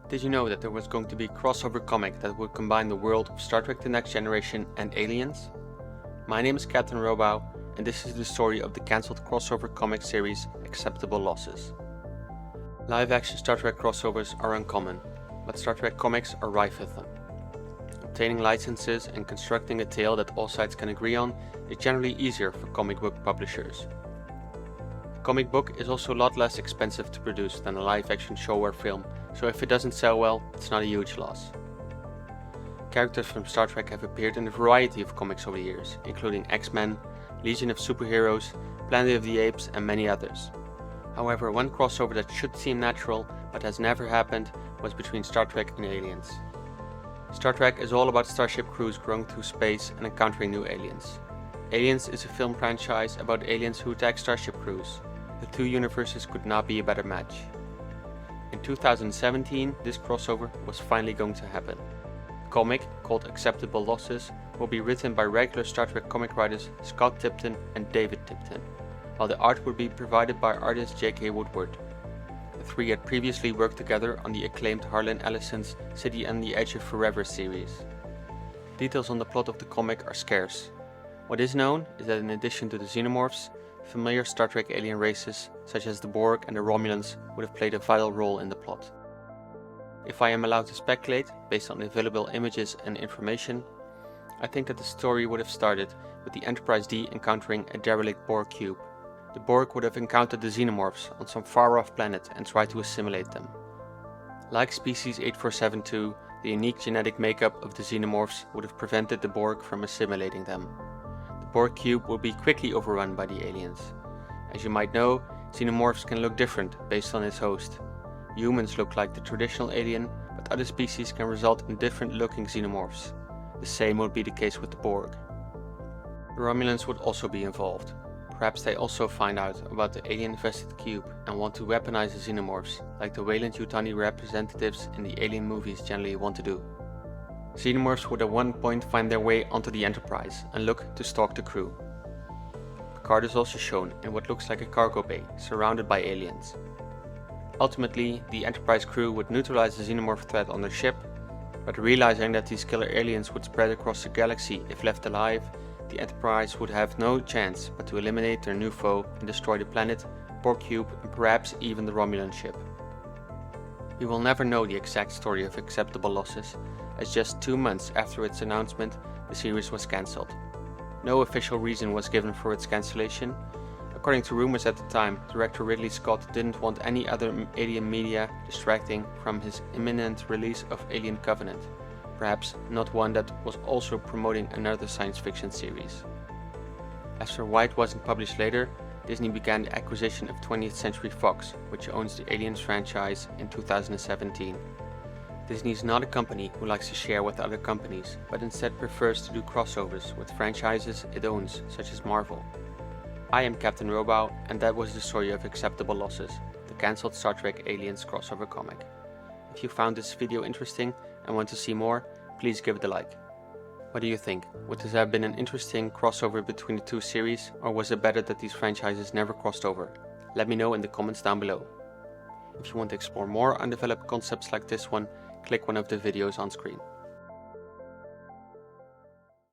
Did you know that there was going to be a crossover comic that would combine the world of Star Trek The Next Generation and Aliens? My name is Captain Robow, and this is the story of the cancelled crossover comic series Acceptable Losses. Live-action Star Trek crossovers are uncommon, but Star Trek comics are rife with them. Obtaining licenses and constructing a tale that all sides can agree on is generally easier for comic book publishers. A comic book is also a lot less expensive to produce than a live-action show or film, so if it doesn't sell well, it's not a huge loss. Characters from Star Trek have appeared in a variety of comics over the years, including X-Men, Legion of Superheroes, Planet of the Apes, and many others. However, one crossover that should seem natural, but has never happened, was between Star Trek and Aliens. Star Trek is all about starship crews growing through space and encountering new aliens. Aliens is a film franchise about aliens who attack starship crews. The two universes could not be a better match. In 2017, this crossover was finally going to happen. The comic, called Acceptable Losses, will be written by regular Star Trek comic writers Scott Tipton and David Tipton, while the art would be provided by artist J.K. Woodward. The three had previously worked together on the acclaimed Harlan Ellison's City on the Edge of Forever series. Details on the plot of the comic are scarce. What is known is that in addition to the Xenomorphs, familiar Star Trek alien races such as the Borg and the Romulans would have played a vital role in the plot. If I am allowed to speculate, based on available images and information, I think that the story would have started with the Enterprise D encountering a derelict Borg cube. The Borg would have encountered the Xenomorphs on some far-off planet and tried to assimilate them. Like Species 8472, the unique genetic makeup of the Xenomorphs would have prevented the Borg from assimilating them. The Borg cube will be quickly overrun by the aliens. As you might know, Xenomorphs can look different based on its host. Humans look like the traditional alien, but other species can result in different looking Xenomorphs. The same would be the case with the Borg. The Romulans would also be involved. Perhaps they also find out about the alien-infested cube and want to weaponize the Xenomorphs, like the Weyland-Yutani representatives in the Alien movies generally want to do. Xenomorphs would at one point find their way onto the Enterprise and look to stalk the crew. Picard is also shown in what looks like a cargo bay, surrounded by aliens. Ultimately, the Enterprise crew would neutralize the Xenomorph threat on their ship, but realizing that these killer aliens would spread across the galaxy if left alive, the Enterprise would have no chance but to eliminate their new foe and destroy the planet, Borg cube, and perhaps even the Romulan ship. We will never know the exact story of Acceptable Losses, as just 2 months after its announcement, the series was cancelled. No official reason was given for its cancellation. According to rumors at the time, director Ridley Scott didn't want any other alien media distracting from his imminent release of Alien Covenant. Perhaps not one that was also promoting another science fiction series. After White wasn't published later, Disney began the acquisition of 20th Century Fox, which owns the Aliens franchise, in 2017. Disney is not a company who likes to share with other companies, but instead prefers to do crossovers with franchises it owns, such as Marvel. I am Captain Robow, and that was the story of Acceptable Losses, the cancelled Star Trek Aliens crossover comic. If you found this video interesting and want to see more, please give it a like. What do you think? Would this have been an interesting crossover between the two series, or was it better that these franchises never crossed over? Let me know in the comments down below. If you want to explore more undeveloped concepts like this one, click one of the videos on screen.